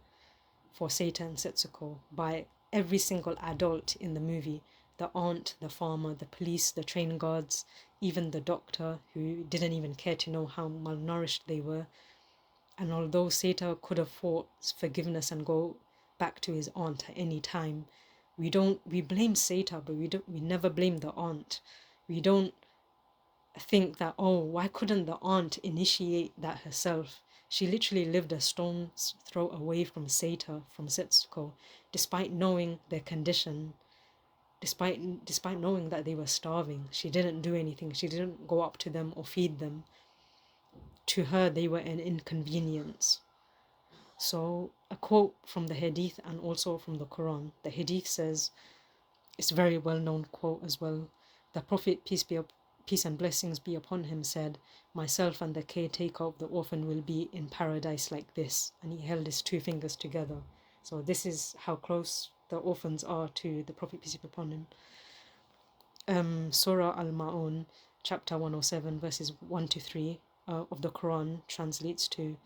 for Seita and Setsuko by every single adult in the movie: the aunt, the farmer, the police, the train guards, even the doctor, who didn't even care to know how malnourished they were. And although Seita could have fought forgiveness and go back to his aunt at any time, we blame Seita, but we never blame the aunt. We don't think that, oh, why couldn't the aunt initiate that herself? She literally lived a stone's throw away from Setsuko, despite knowing their condition, despite knowing that they were starving. She didn't do anything. She didn't go up to them or feed them. To her, they were an inconvenience. So, a quote from the Hadith and also from the Quran. The Hadith says, it's a very well-known quote as well. The Prophet, peace and blessings be upon him, said, "Myself and the caretaker of the orphan will be in paradise like this." And he held his two fingers together. So this is how close the orphans are to the Prophet, peace be upon him. Surah Al-Ma'un, chapter 107, verses 1 to 3 of the Quran translates to,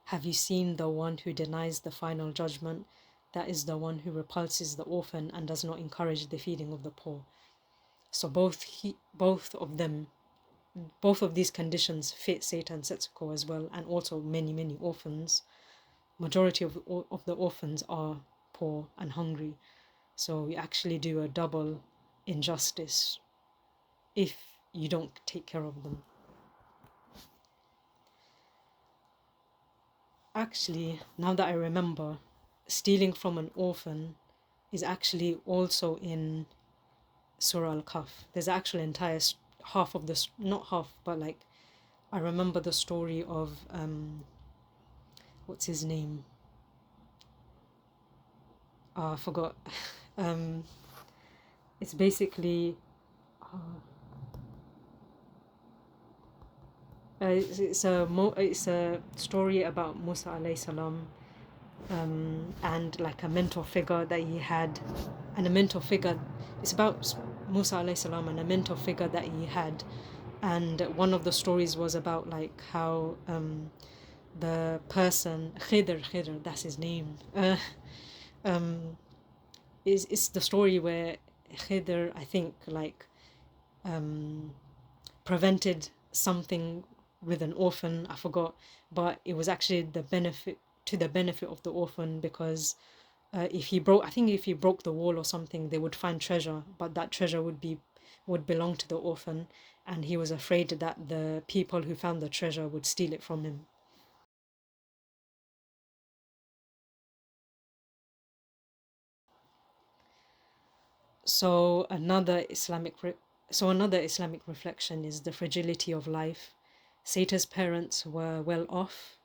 "Have you seen the one who denies the final judgment? That is the one who repulses the orphan and does not encourage the feeding of the poor." So both of these conditions fit Seita and Setsuko as well, and also many orphans. Majority of the orphans are poor and hungry, so we actually do a double injustice if you don't take care of them. Actually, now that I remember, stealing from an orphan is actually also in Surah Al-Kahf. There's actually entire half of this, not half, but like I remember the story of what's his name? I forgot. um, it's basically it's a story about Musa alayhi salam, and like a mentor figure that he had, and a mentor figure. It's about Musa alayhi salam and a mentor figure that he had, and one of the stories was about like how the person Khidr, that's his name. Um, is the story where Khidr, I think, like prevented something with an orphan. I forgot, but it was actually the benefit of the orphan, because if he broke, I think if he broke the wall or something, they would find treasure, but that treasure would belong to the orphan, and he was afraid that the people who found the treasure would steal it from him. So another Islamic reflection is the fragility of life. Saita's parents were well off.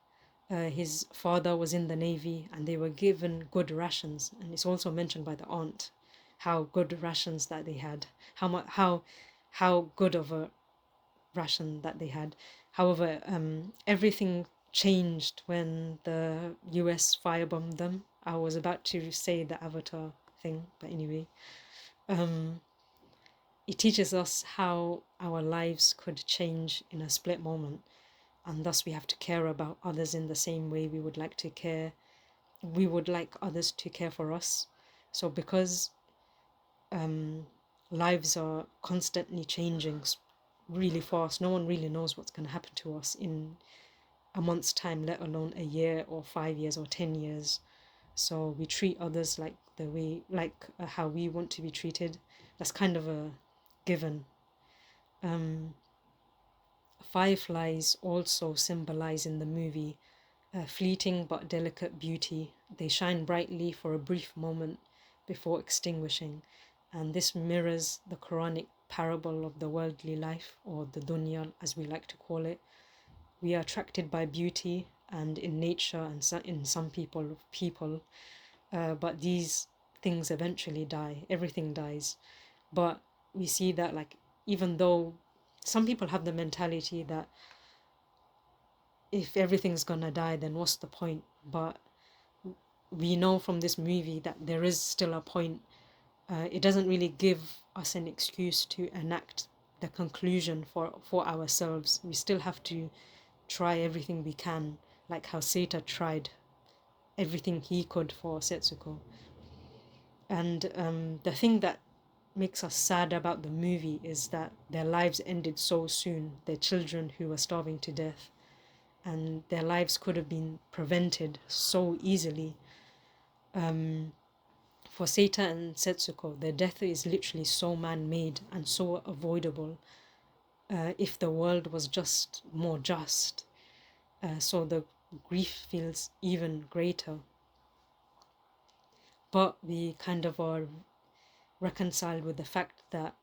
His father was in the navy, and they were given good rations. And it's also mentioned by the aunt how good rations that they had, how good of a ration that they had. However, everything changed when the U.S. firebombed them. I was about to say the Avatar thing, but anyway, it teaches us how our lives could change in a split moment, and thus we have to care about others in the same way we would like others to care for us. So because lives are constantly changing really fast, no one really knows what's going to happen to us in a month's time, let alone a year or 5 years or 10 years. So we treat others like the way like how we want to be treated. That's kind of a given. Fireflies also symbolize in the movie a fleeting but delicate beauty. They shine brightly for a brief moment before extinguishing, and this mirrors the Quranic parable of the worldly life, or the dunya as we like to call it. We are attracted by beauty and in nature and in some people, but these things eventually die. Everything dies. But we see that, like, even though some people have the mentality that if everything's gonna die, then what's the point? But we know from this movie that there is still a point. It doesn't really give us an excuse to enact the conclusion for ourselves. We still have to try everything we can, like how Seta tried everything he could for Setsuko. And the thing that makes us sad about the movie is that their lives ended so soon. Their children who were starving to death, and their lives could have been prevented so easily. For Seita and Setsuko, their death is literally so man-made and so avoidable. If the world was just more just, so the grief feels even greater. But we kind of are reconciled with the fact that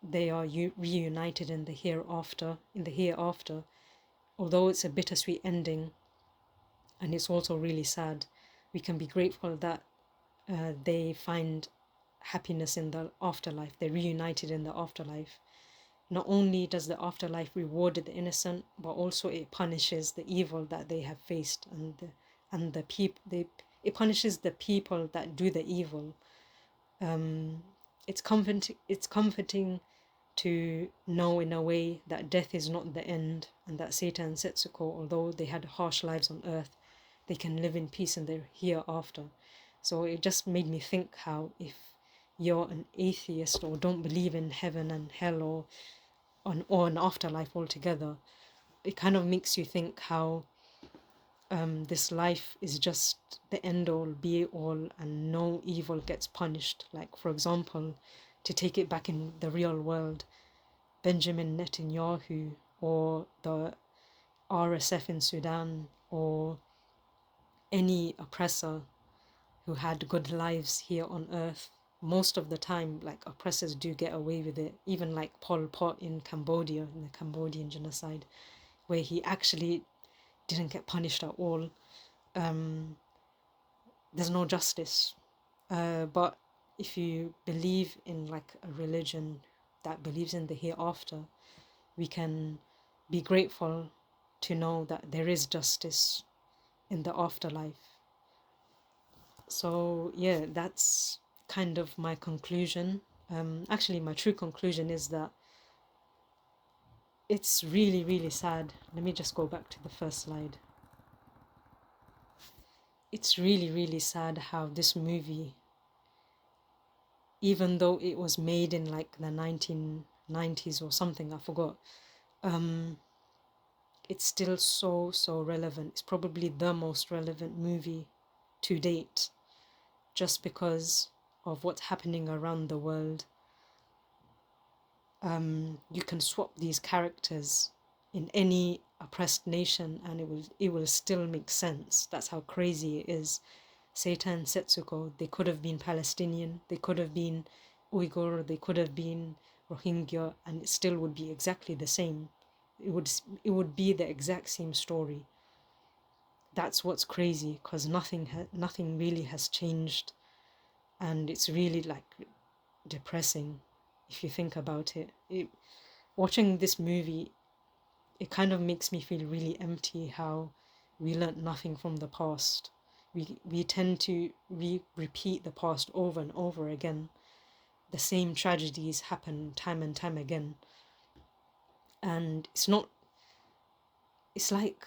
they are reunited in the hereafter. Although it's a bittersweet ending, and it's also really sad, we can be grateful that they find happiness in the afterlife. They're reunited in the afterlife. Not only does the afterlife reward the innocent, but also it punishes the evil that they have faced, and the people it punishes the people that do the evil. It's comforting to know in a way that death is not the end, and that Seta and Setsuko, although they had harsh lives on earth, they can live in peace in the hereafter. So it just made me think how if you're an atheist or don't believe in heaven and hell, or an afterlife altogether, it kind of makes you think how this life is just the end all be all, and no evil gets punished. Like, for example, to take it back in the real world, Benjamin Netanyahu, or the RSF in Sudan, or any oppressor who had good lives here on earth. Most of the time, like, oppressors do get away with it, even like Pol Pot in Cambodia, in the Cambodian genocide, where he actually didn't get punished at all. There's no justice. But if you believe in like a religion that believes in the hereafter, we can be grateful to know that there is justice in the afterlife. So yeah, that's kind of my conclusion. Actually, my true conclusion is that it's really, really sad. Let me just go back to the first slide. It's really, really sad how this movie, even though it was made in like the 1990s or something, I forgot, it's still so relevant. It's probably the most relevant movie to date, just because of what's happening around the world. You can swap these characters in any oppressed nation and it will still make sense. That's how crazy it is. Seita and Setsuko, they could have been Palestinian, they could have been Uyghur, they could have been Rohingya, and it still would be exactly the same. It would be the exact same story. That's what's crazy, because nothing really has changed, and it's really like depressing if you think about it. Watching this movie, it kind of makes me feel really empty, how we learnt nothing from the past. We tend to repeat the past over and over again. The same tragedies happen time and time again. And it's like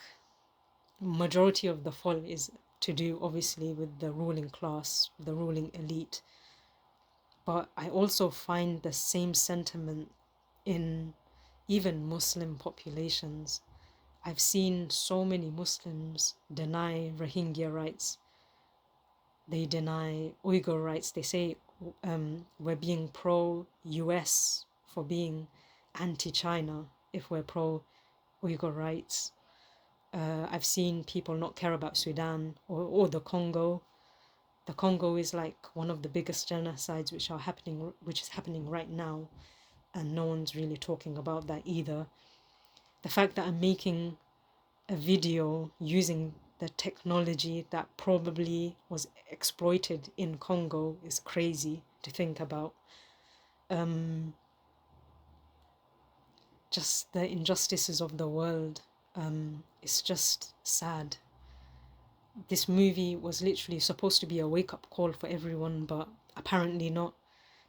majority of the fall is to do obviously with the ruling class, the ruling elite. But I also find the same sentiment in even Muslim populations. I've seen so many Muslims deny Rohingya rights. They deny Uyghur rights. They say we're being pro-US for being anti-China if we're pro-Uyghur rights. I've seen people not care about Sudan or the Congo. The Congo is like one of the biggest genocides which is happening right now, and no one's really talking about that either. The fact that I'm making a video using the technology that probably was exploited in Congo is crazy to think about. Just the injustices of the world. It's just sad. This movie was literally supposed to be a wake-up call for everyone, but apparently not.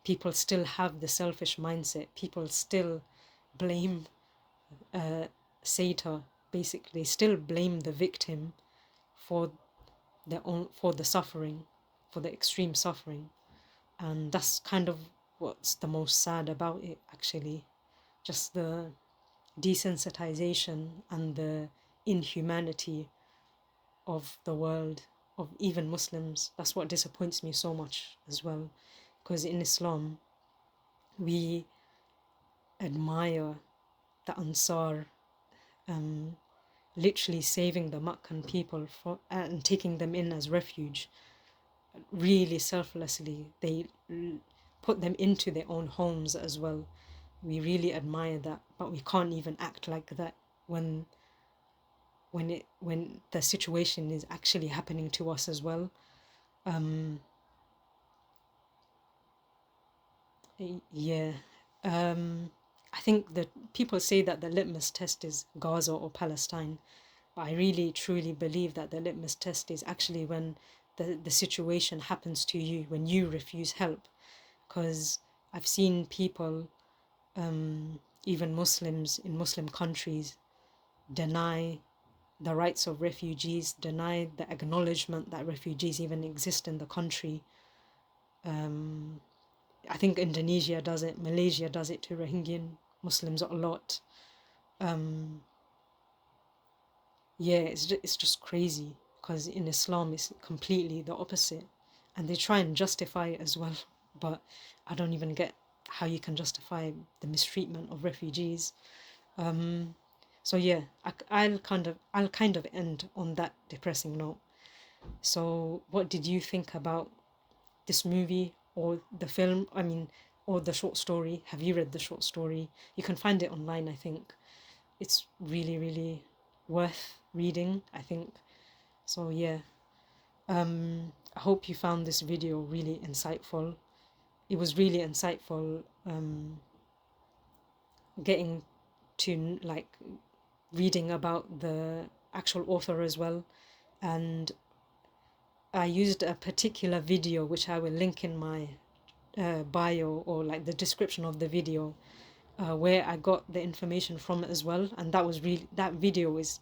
People still have the selfish mindset. People still blame Sata, basically still blame the victim for the suffering, for the extreme suffering. And that's kind of what's the most sad about it, actually. Just the desensitization and the inhumanity of the world, of even Muslims. That's what disappoints me so much as well, because in Islam we admire the Ansar, literally saving the Meccan people and taking them in as refuge, really selflessly. They put them into their own homes as well. We really admire that, but we can't even act like that when the situation is actually happening to us as well. Yeah. I think that people say that the litmus test is Gaza or Palestine, but I really truly believe that the litmus test is actually when the situation happens to you, when you refuse help. Because I've seen people, even Muslims in Muslim countries, deny the rights of refugees, deny the acknowledgement that refugees even exist in the country. I think Indonesia does it, Malaysia does it to Rohingya Muslims a lot. Yeah, it's just crazy, because in Islam it's completely the opposite, and they try and justify it as well. But I don't even get how you can justify the mistreatment of refugees. So yeah, I'll kind of end on that depressing note. So what did you think about this movie or the film? I mean, or the short story? Have you read the short story? You can find it online, I think. It's really, really worth reading, I think. So yeah, I hope you found this video really insightful. It was really insightful, getting to like reading about the actual author as well. And I used a particular video which I will link in my bio, or like the description of the video, where I got the information from it as well. And that was really, that video is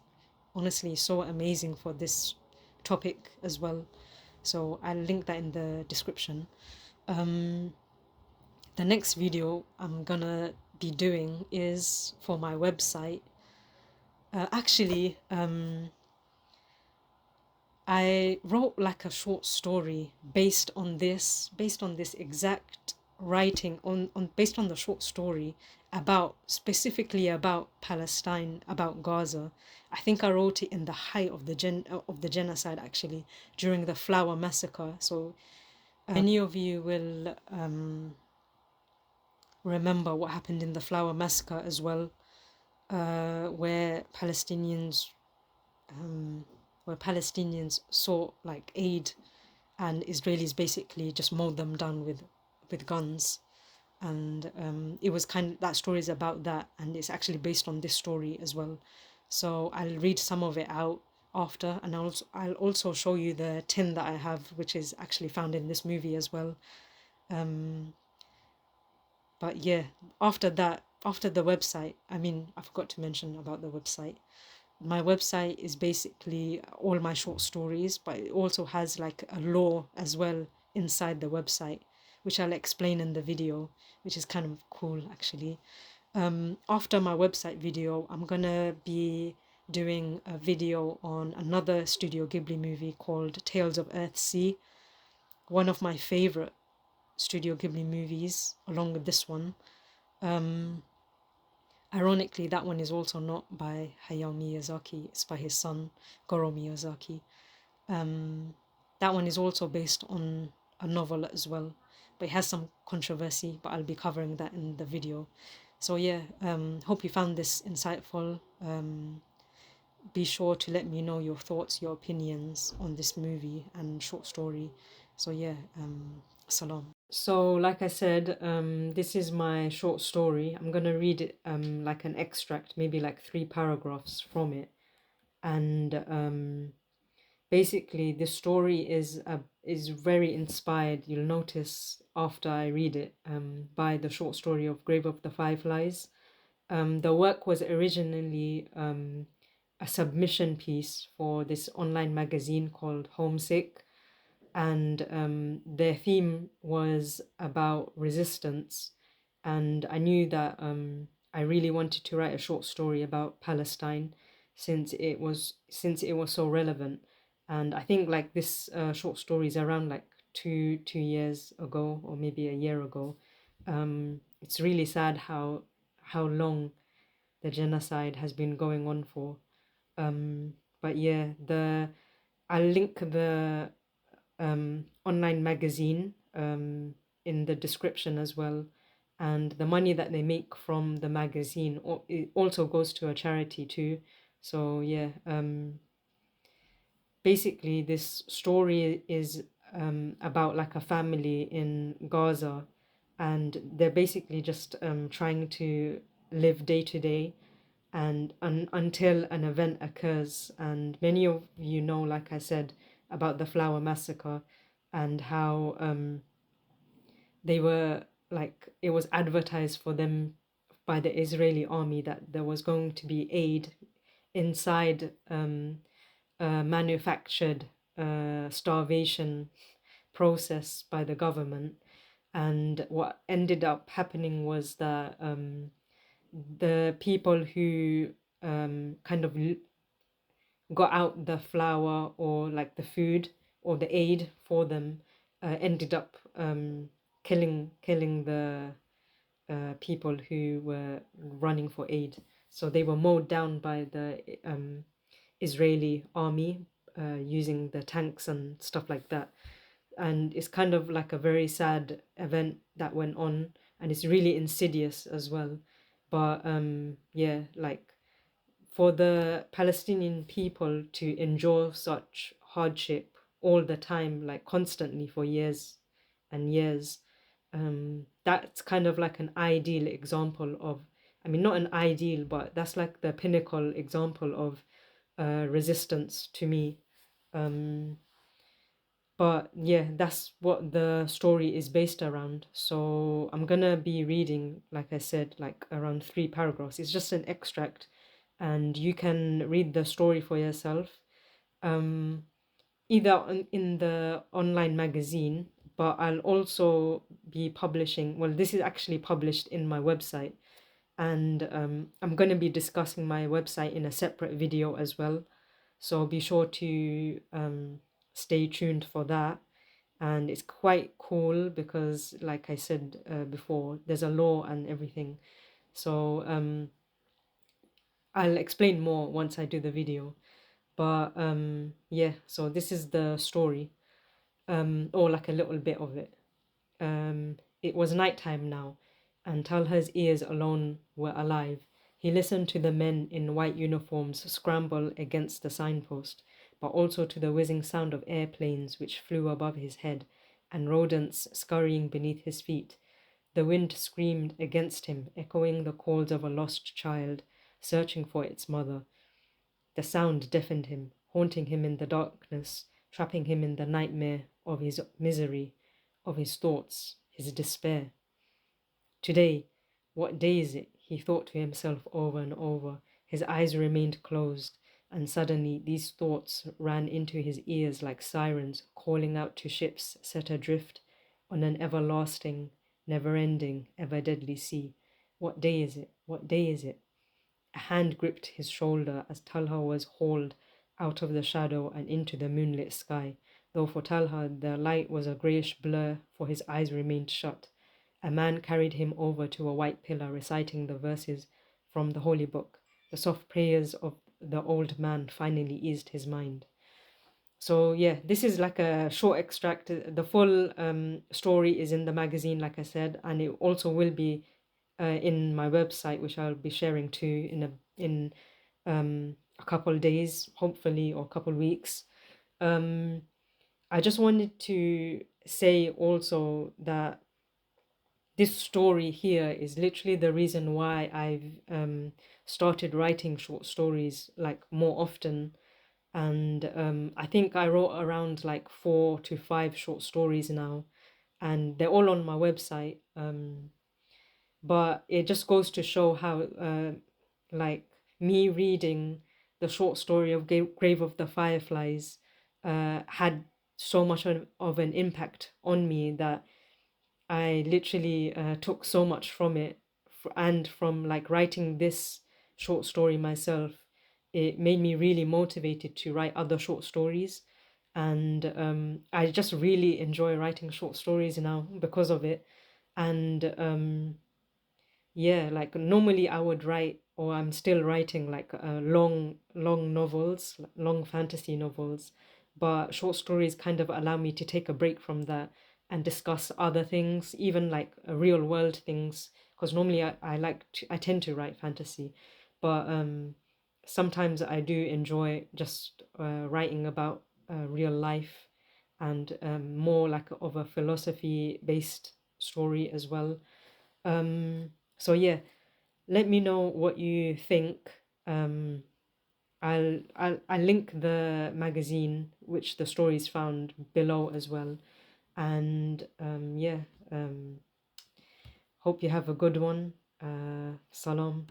honestly so amazing for this topic as well. So I'll link that in the description. The next video I'm gonna be doing is for my website. Actually, I wrote like a short story based on this exact writing on based on the short story about, specifically about Palestine, about Gaza. I think I wrote it in the height of the genocide, actually, during the Flower Massacre. So many of you will remember what happened in the Flower Massacre as well, where Palestinians sought like aid, and Israelis basically just mowed them down with guns. And it was kind of, that story is about that, and it's actually based on this story as well. So I'll read some of it out after, and I'll also show you the tin that I have, which is actually found in this movie as well. But yeah, after that, after the website, I mean, I forgot to mention about the website. My website is basically all my short stories, but it also has like a lore as well inside the website, which I'll explain in the video, which is kind of cool actually. After my website video, I'm gonna be doing a video on another Studio Ghibli movie called Tales of Earthsea, one of my favorite Studio Ghibli movies, along with this one. Ironically, that one is also not by Hayao Miyazaki, it's by his son, Goro Miyazaki. That one is also based on a novel as well, but it has some controversy, but I'll be covering that in the video. So yeah, hope you found this insightful. Be sure to let me know your thoughts, your opinions on this movie and short story. So yeah, salam. So like I said, this is my short story. I'm gonna read it, like an extract, maybe like 3 paragraphs from it. And basically the story is very inspired, you'll notice after I read it, by the short story of Grave of the Fireflies. The work was originally a submission piece for this online magazine called Homesick, and their theme was about resistance. And I knew that I really wanted to write a short story about Palestine, since it was so relevant. And I think like this short story is around like two years ago, or maybe a year ago. It's really sad how long the genocide has been going on for. But yeah, the I'll link the online magazine in the description as well. And the money that they make from the magazine, it also goes to a charity too. So yeah, basically this story is about like a family in Gaza, and they're basically just trying to live day to day, and until an event occurs. And many of you know, like I said, about the Flower Massacre, and how they were like, it was advertised for them by the Israeli army that there was going to be aid inside manufactured starvation process by the government. And what ended up happening was that the people who kind of got out the flour, or like the food or the aid for them, ended up killing the people who were running for aid. So they were mowed down by the Israeli army, using the tanks and stuff like that. And it's kind of like a very sad event that went on, and it's really insidious as well. But yeah, like for the Palestinian people to endure such hardship all the time, like constantly for years and years, that's kind of like an ideal example of, I mean, not an ideal, but that's like the pinnacle example of resistance to me. Um, but yeah, that's what the story is based around. So I'm gonna be reading, like I said, like around 3 paragraphs. It's just an extract, and you can read the story for yourself. Um, Either in the online magazine, but I'll also be publishing. Well, this is actually published in my website, and I'm going to be discussing my website in a separate video as well. So be sure to stay tuned for that. And it's quite cool because, like I said before, there's a law and everything. So I'll explain more once I do the video. But yeah, so this is the story, or like a little bit of it. It was nighttime now, and Talha's ears alone were alive. He listened to the men in white uniforms scramble against the signpost, but also to the whizzing sound of airplanes which flew above his head and rodents scurrying beneath his feet. The wind screamed against him, echoing the calls of a lost child searching for its mother. The sound deafened him, haunting him in the darkness, trapping him in the nightmare of his misery, of his thoughts, his despair. Today, what day is it? He thought to himself over and over. His eyes remained closed, and suddenly these thoughts ran into his ears like sirens calling out to ships set adrift on an everlasting, never-ending, ever-deadly sea. What day is it? What day is it? A hand gripped his shoulder as Talha was hauled out of the shadow and into the moonlit sky, though for Talha the light was a greyish blur, for his eyes remained shut. A man carried him over to a white pillar, reciting the verses from the holy book. The soft prayers of the old man finally eased his mind. So yeah, this is like a short extract. The full story is in the magazine, like I said, and it also will be in my website, which I'll be sharing too in a couple of days, hopefully, or a couple of weeks. Um, I just wanted to say also that this story here is literally the reason why I've started writing short stories like more often. And I think I wrote around like 4 to 5 short stories now, and they're all on my website. But it just goes to show how like me reading the short story of Grave of the Fireflies had so much of an impact on me that I literally took so much from it, and from like writing this short story myself, it made me really motivated to write other short stories. And I just really enjoy writing short stories now because of it. And yeah, like normally I would write, or I'm still writing like long novels, long fantasy novels, but short stories kind of allow me to take a break from that and discuss other things, even like real world things. Because normally I tend to write fantasy, but sometimes I do enjoy just writing about real life, and more like of a philosophy based story as well. So yeah, let me know what you think. Um, I'll link the magazine which the story is found below as well. And yeah, hope you have a good one. Salam.